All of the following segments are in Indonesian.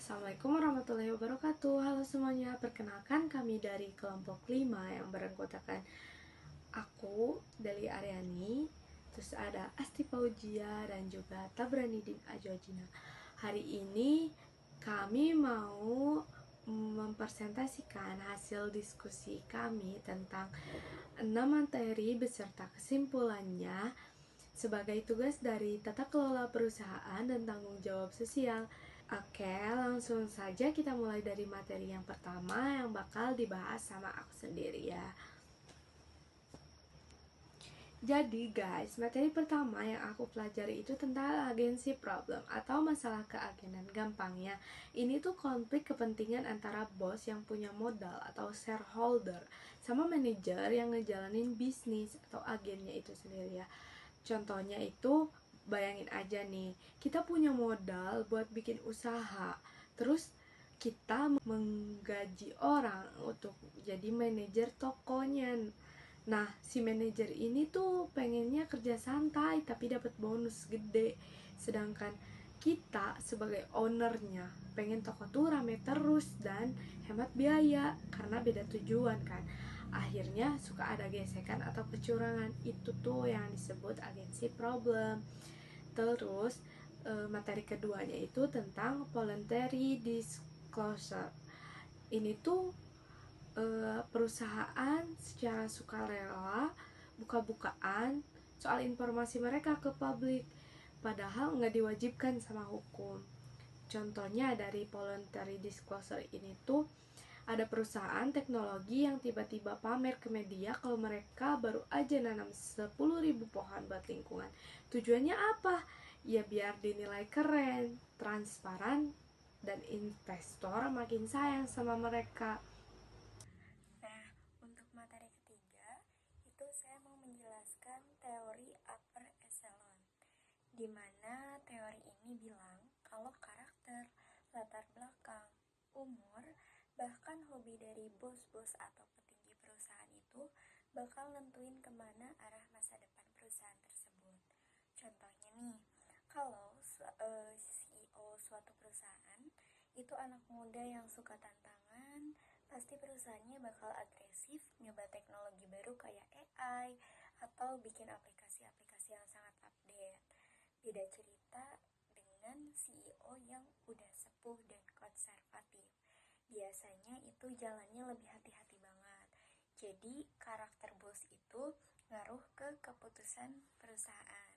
Assalamualaikum warahmatullahi wabarakatuh. Halo semuanya, perkenalkan kami dari kelompok 5 yang beranggotakan aku, Deli Aryani, terus ada Asti Paujia dan juga Tabranidin Ajwajina. Hari ini kami mau mempresentasikan hasil diskusi kami tentang 6 materi beserta kesimpulannya sebagai tugas dari tata kelola perusahaan dan tanggung jawab sosial. Oke, langsung saja kita mulai dari materi yang pertama yang bakal dibahas sama aku sendiri ya. Jadi guys, materi pertama yang aku pelajari itu tentang agency problem atau masalah keagenan. Gampangnya, ini tuh konflik kepentingan antara bos yang punya modal atau shareholder sama manajer yang ngejalanin bisnis atau agennya itu sendiri ya. Contohnya itu, bayangin aja nih, kita punya modal buat bikin usaha, terus kita menggaji orang untuk jadi manajer tokonya. Nah, si manajer ini tuh pengennya kerja santai tapi dapat bonus gede, sedangkan kita sebagai ownernya pengen toko tuh rame terus dan hemat biaya karena beda tujuan kan. Akhirnya suka ada gesekan atau kecurangan. Itu tuh yang disebut agency problem. Terus materi keduanya itu tentang voluntary disclosure. Ini tuh perusahaan secara sukarela buka-bukaan soal informasi mereka ke publik, padahal nggak diwajibkan sama hukum. Contohnya dari voluntary disclosure ini tuh ada perusahaan teknologi yang tiba-tiba pamer ke media kalau mereka baru aja nanam 10.000 pohon buat lingkungan. Tujuannya apa? Ya biar dinilai keren, transparan, dan investor makin sayang sama mereka. Nah, untuk materi ketiga, itu saya mau menjelaskan teori upper echelon, di mana teori ini bilang kalau karakter, latar belakang, umur, bahkan hobi dari bos-bos atau petinggi perusahaan itu bakal nentuin kemana arah masa depan perusahaan tersebut. Contohnya nih, kalau CEO suatu perusahaan itu anak muda yang suka tantangan, pasti perusahaannya bakal agresif nyoba teknologi baru kayak AI atau bikin aplikasi-aplikasi yang sangat update. Beda cerita dengan CEO yang udah sepuh dan konservatif. Biasanya itu jalannya lebih hati-hati banget. Jadi karakter bos itu ngaruh ke keputusan perusahaan.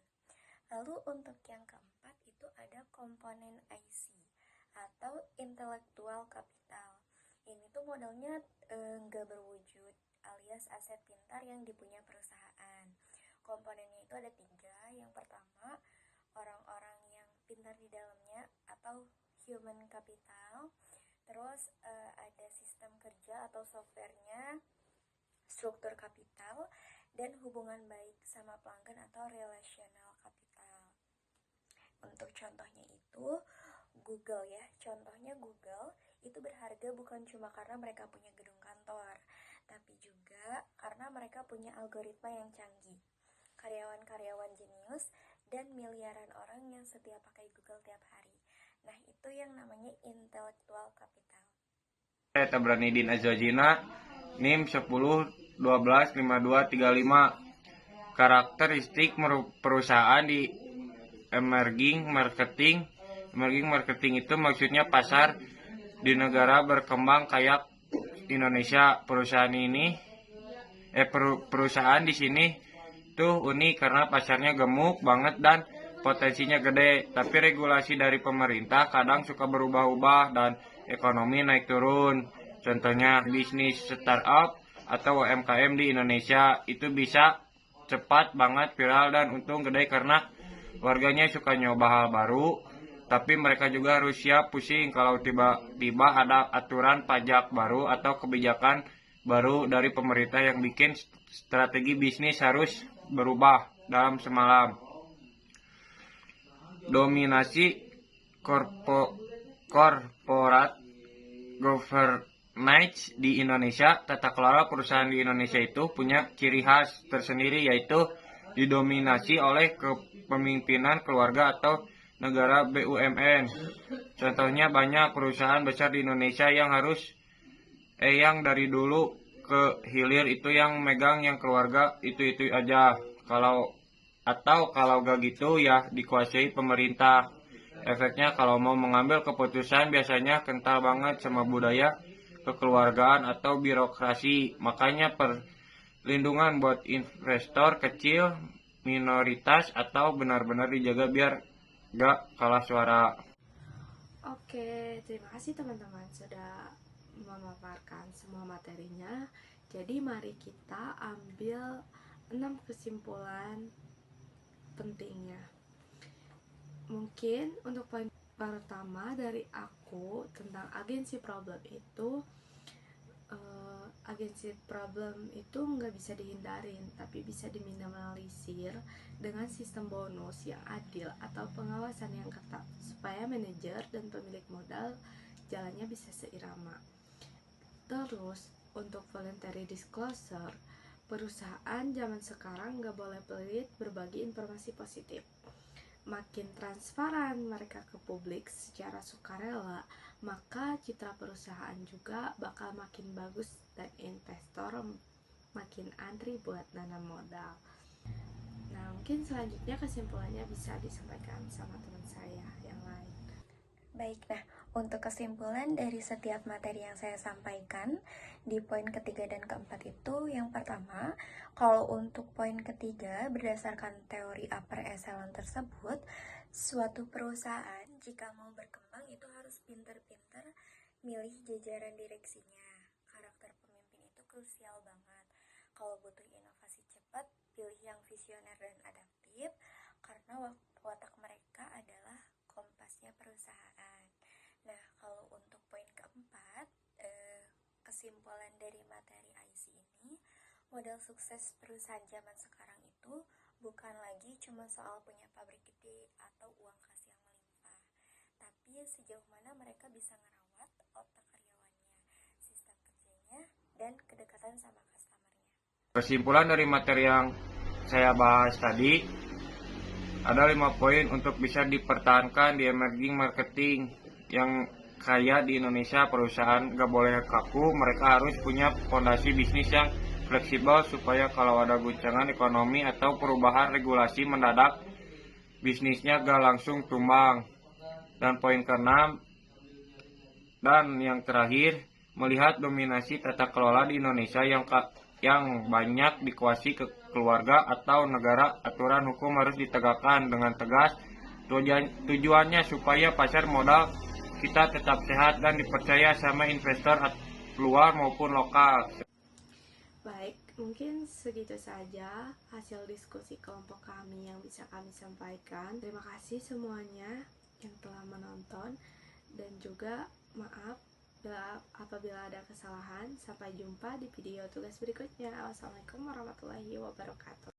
Lalu untuk yang keempat itu ada komponen IC atau intellectual capital. Ini tuh modalnya nggak berwujud alias aset pintar yang dipunya perusahaan. Komponennya itu ada 3. Yang pertama, orang-orang yang pintar di dalamnya atau human capital. Terus ada sistem kerja atau softwarenya, struktur kapital, dan hubungan baik sama pelanggan atau relational capital. Untuk contohnya itu Google ya. Contohnya Google itu berharga bukan cuma karena mereka punya gedung kantor, tapi juga karena mereka punya algoritma yang canggih, karyawan-karyawan jenius, dan miliaran orang yang setia pakai Google tiap hari. Nah, itu yang namanya intellectual capital. Tabranidin Ajwajina, NIM 10 12 52 35. Karakteristik perusahaan di emerging marketing. Emerging marketing itu maksudnya pasar di negara berkembang kayak Indonesia. Perusahaan di sini tuh unik karena pasarnya gemuk banget dan potensinya gede, tapi regulasi dari pemerintah kadang suka berubah-ubah dan ekonomi naik turun. Contohnya bisnis startup atau UMKM di Indonesia itu bisa cepat banget viral dan untung gede karena warganya suka nyoba hal baru, tapi mereka juga harus siap pusing kalau tiba-tiba ada aturan pajak baru atau kebijakan baru dari pemerintah yang bikin strategi bisnis harus berubah dalam semalam. Dominasi corporate governance di Indonesia. Tata kelola perusahaan di Indonesia itu punya ciri khas tersendiri, yaitu didominasi oleh kepemimpinan keluarga atau negara BUMN. Contohnya banyak perusahaan besar di Indonesia yang yang dari dulu ke hilir itu yang megang yang keluarga itu aja. Kalau gak gitu ya dikuasai pemerintah. Efeknya kalau mau mengambil keputusan biasanya kental banget sama budaya kekeluargaan atau birokrasi. Makanya perlindungan buat investor kecil, minoritas atau benar-benar dijaga biar gak kalah suara. Oke, terima kasih teman-teman sudah memaparkan semua materinya. Jadi mari kita ambil 6 kesimpulan pentingnya. Mungkin untuk poin pertama dari aku tentang agensi problem itu, agensi problem itu nggak bisa dihindarin, tapi bisa diminimalisir dengan sistem bonus yang adil atau pengawasan yang ketat supaya manajer dan pemilik modal jalannya bisa seirama. Terus untuk voluntary disclosure, perusahaan zaman sekarang nggak boleh pelit berbagi informasi positif. Makin transparan mereka ke publik secara sukarela, maka citra perusahaan juga bakal makin bagus dan investor makin antri buat nanam modal. Nah, mungkin selanjutnya kesimpulannya bisa disampaikan sama teman saya yang lain. Baik, nah untuk kesimpulan dari setiap materi yang saya sampaikan di poin ketiga dan keempat itu, yang pertama, kalau untuk poin ketiga berdasarkan teori upper echelon tersebut, suatu perusahaan jika mau berkembang itu harus pinter-pinter milih jajaran direksinya. Karakter pemimpin itu krusial banget. Kalau butuh inovasi cepat, pilih yang visioner dan adaptif, karena watak mereka adalah kompasnya perusahaan. Nah, kalau untuk poin keempat, kesimpulan dari materi IC ini, modal sukses perusahaan zaman sekarang itu bukan lagi cuma soal punya pabrik gede atau uang kas yang melimpah, tapi sejauh mana mereka bisa ngerawat otak karyawannya, sistem kerjanya, dan kedekatan sama customernya. Kesimpulan dari materi yang saya bahas tadi, ada 5 poin untuk bisa dipertahankan di emerging marketing yang kaya di Indonesia. Perusahaan gak boleh kaku, mereka harus punya fondasi bisnis yang fleksibel supaya kalau ada guncangan ekonomi atau perubahan regulasi mendadak, bisnisnya gak langsung tumbang. Dan poin ke-6 dan yang terakhir, melihat dominasi tata kelola di Indonesia yang banyak dikuasai ke keluarga atau negara, aturan hukum harus ditegakkan dengan tegas. Tujuannya supaya pasar modal kita tetap sehat dan dipercaya sama investor luar maupun lokal. Baik, mungkin segitu saja hasil diskusi kelompok kami yang bisa kami sampaikan. Terima kasih semuanya yang telah menonton, dan juga maaf apabila ada kesalahan. Sampai jumpa di video tugas berikutnya. Wassalamualaikum warahmatullahi wabarakatuh.